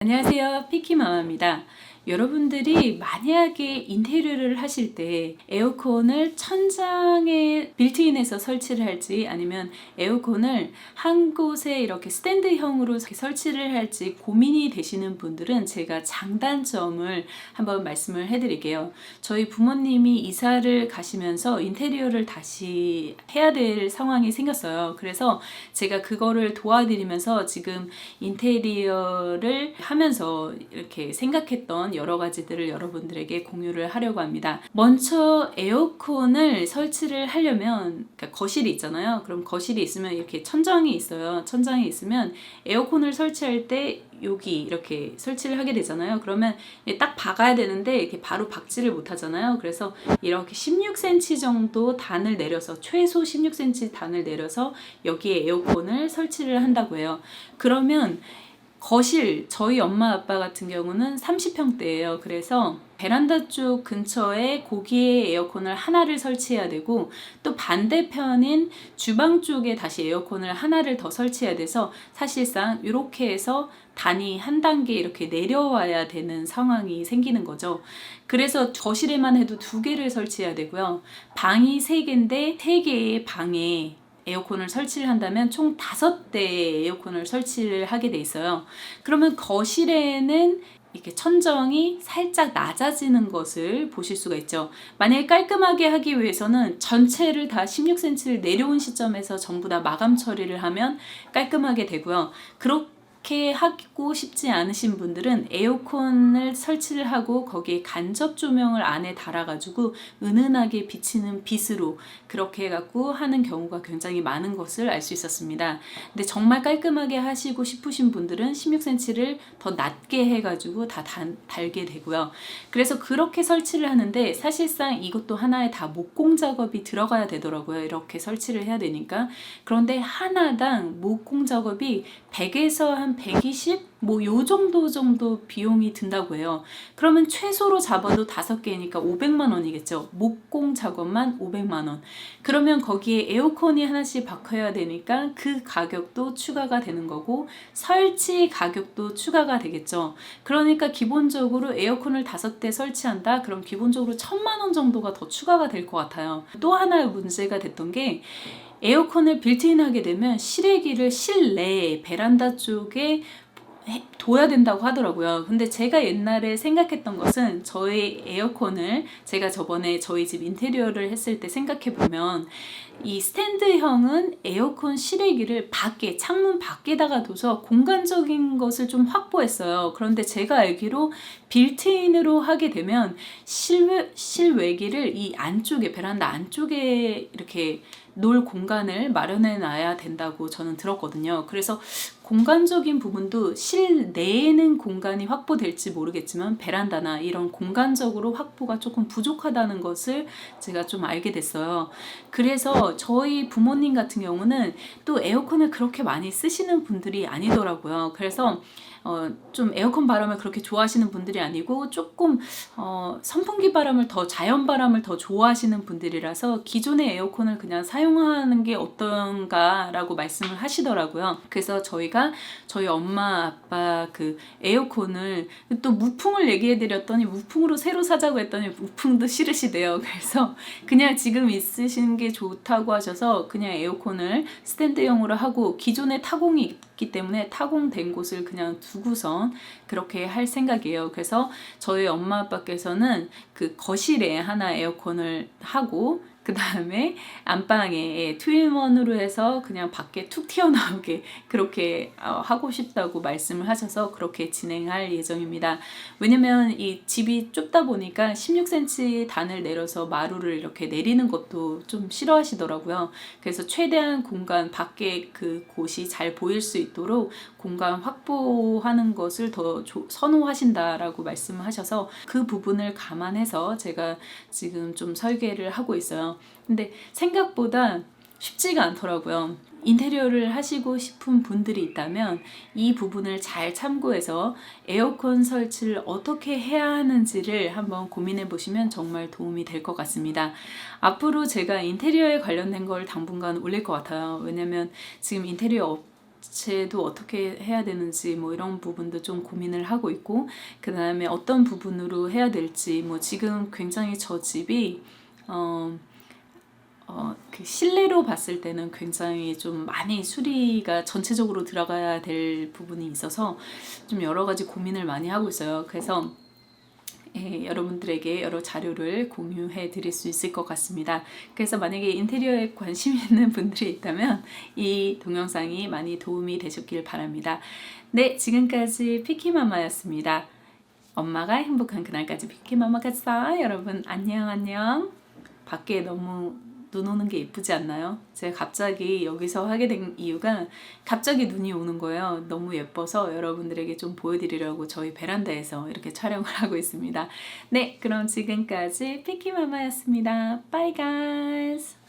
안녕하세요, 피키마마입니다. 여러분들이 만약에 인테리어를 하실 때 에어컨을 천장에 빌트인해서 설치를 할지 아니면 에어컨을 한 곳에 이렇게 스탠드형으로 설치를 할지 고민이 되시는 분들은 제가 장단점을 한번 말씀을 해드릴게요. 저희 부모님이 이사를 가시면서 인테리어를 다시 해야 될 상황이 생겼어요. 그래서 제가 그거를 도와드리면서 지금 인테리어를 하면서 이렇게 생각했던 여러 가지들을 여러분들에게 공유를 하려고 합니다. 먼저 에어컨을 설치를 하려면 그러니까 거실이 있잖아요. 그럼 거실이 있으면 이렇게 천장이 있어요. 천장이 있으면 에어컨을 설치할 때 여기 이렇게 설치를 하게 되잖아요. 그러면 딱 박아야 되는데 이렇게 바로 박지를 못하잖아요. 그래서 이렇게 16cm 정도 단을 내려서 최소 16cm 단을 내려서 여기에 에어컨을 설치를 한다고 해요. 그러면 거실, 저희 엄마 아빠 같은 경우는 30평대예요. 그래서 베란다 쪽 근처에 거기에 에어컨을 하나를 설치해야 되고 또 반대편인 주방 쪽에 다시 에어컨을 하나를 더 설치해야 돼서 사실상 이렇게 해서 단이 한 단계 이렇게 내려와야 되는 상황이 생기는 거죠. 그래서 거실에만 해도 2개를 설치해야 되고요. 방이 3개인데 3개의 방에 에어컨을 설치를 한다면 총 5대의 에어컨을 설치를 하게 돼 있어요. 그러면 거실에는 이렇게 천정이 살짝 낮아지는 것을 보실 수가 있죠. 만약에 깔끔하게 하기 위해서는 전체를 다 16cm를 내려온 시점에서 전부 다 마감 처리를 하면 깔끔하게 되고요. 그렇게 하고 싶지 않으신 분들은 에어컨을 설치를 하고 거기에 간접 조명을 안에 달아가지고 은은하게 비치는 빛으로 그렇게 해갖고 하는 경우가 굉장히 많은 것을 알 수 있었습니다. 근데 정말 깔끔하게 하시고 싶으신 분들은 16cm를 더 낮게 해가지고 다 달게 되고요. 그래서 그렇게 설치를 하는데 사실상 이것도 하나의 다 목공 작업이 들어가야 되더라고요. 이렇게 설치를 해야 되니까. 그런데 하나당 목공 작업이 100에서 한 120? 뭐 요 정도 비용이 든다고 해요. 그러면 최소로 잡아도 5개니까 500만 원이겠죠. 목공 작업만 500만 원. 그러면 거기에 에어컨이 하나씩 박혀야 되니까 그 가격도 추가가 되는 거고 설치 가격도 추가가 되겠죠. 그러니까 기본적으로 에어컨을 5대 설치한다? 그럼 기본적으로 1000만 원 정도가 더 추가가 될 것 같아요. 또 하나의 문제가 됐던 게 에어컨을 빌트인하게 되면 실외기를 실내에 베란다 쪽에 둬야 된다고 하더라고요. 근데 제가 옛날에 생각했던 것은 저의 에어컨을 제가 저번에 저희 집 인테리어를 했을 때 생각해 보면 이 스탠드형은 에어컨 실외기를 밖에 창문 밖에다가 둬서 공간적인 것을 좀 확보했어요. 그런데 제가 알기로 빌트인으로 하게 되면 실외기를 이 안쪽에 베란다 안쪽에 이렇게 놓을 공간을 마련해 놔야 된다고 저는 들었거든요. 그래서 공간적인 부분도 실내에는 공간이 확보될지 모르겠지만 베란다나 이런 공간적으로 확보가 조금 부족하다는 것을 제가 좀 알게 됐어요. 그래서 저희 부모님 같은 경우는 또 에어컨을 그렇게 많이 쓰시는 분들이 아니더라고요. 그래서 좀 에어컨 바람을 그렇게 좋아하시는 분들이 아니고 조금 선풍기 바람을 더 자연 바람을 더 좋아하시는 분들이라서 기존의 에어컨을 그냥 사용하는 게 어떤가라고 말씀을 하시더라고요. 그래서 저희가 저희 엄마 아빠 그 에어컨을 또 무풍을 얘기해드렸더니 무풍으로 새로 사자고 했더니 무풍도 싫으시대요. 그래서 그냥 지금 있으신 게 좋다고 하셔서 그냥 에어컨을 스탠드형으로 하고 기존에 타공이 있기 때문에 타공된 곳을 그냥 두고선 그렇게 할 생각이에요. 그래서 저희 엄마 아빠께서는 그 거실에 하나 에어컨을 하고 그 다음에 안방에 트윈원으로 해서 그냥 밖에 툭 튀어나오게 그렇게 하고 싶다고 말씀을 하셔서 그렇게 진행할 예정입니다. 왜냐면 이 집이 좁다 보니까 16cm 단을 내려서 마루를 이렇게 내리는 것도 좀 싫어하시더라고요. 그래서 최대한 공간 밖에 그 곳이 잘 보일 수 있도록 공간 확보하는 것을 더 선호하신다라고 말씀을 하셔서 그 부분을 감안해서 제가 지금 좀 설계를 하고 있어요. 근데 생각보다 쉽지가 않더라고요. 인테리어를 하시고 싶은 분들이 있다면 이 부분을 잘 참고해서 에어컨 설치를 어떻게 해야 하는지를 한번 고민해 보시면 정말 도움이 될 것 같습니다. 앞으로 제가 인테리어에 관련된 걸 당분간 올릴 것 같아요. 왜냐면 지금 인테리어 자체도 어떻게 해야 되는지 뭐 이런 부분도 좀 고민을 하고 있고, 그 다음에 어떤 부분으로 해야 될지, 뭐 지금 굉장히 저 집이 그 실내로 봤을 때는 굉장히 좀 많이 수리가 전체적으로 들어가야 될 부분이 있어서 좀 여러 가지 고민을 많이 하고 있어요. 그래서 여러분들에게 여러 자료를 공유해 드릴 수 있을 것 같습니다. 그래서 만약에 인테리어에 관심 있는 분들이 있다면 이 동영상이 많이 도움이 되셨길 바랍니다. 네, 지금까지 피키마마였습니다. 엄마가 행복한 그날까지 피키마마였어요. 여러분 안녕. 밖에 너무 눈 오는 게 예쁘지 않나요? 제가 갑자기 여기서 하게 된 이유가 갑자기 눈이 오는 거예요. 너무 예뻐서 여러분들에게 좀 보여드리려고 저희 베란다에서 이렇게 촬영을 하고 있습니다. 네, 그럼 지금까지 피키마마였습니다. Bye guys!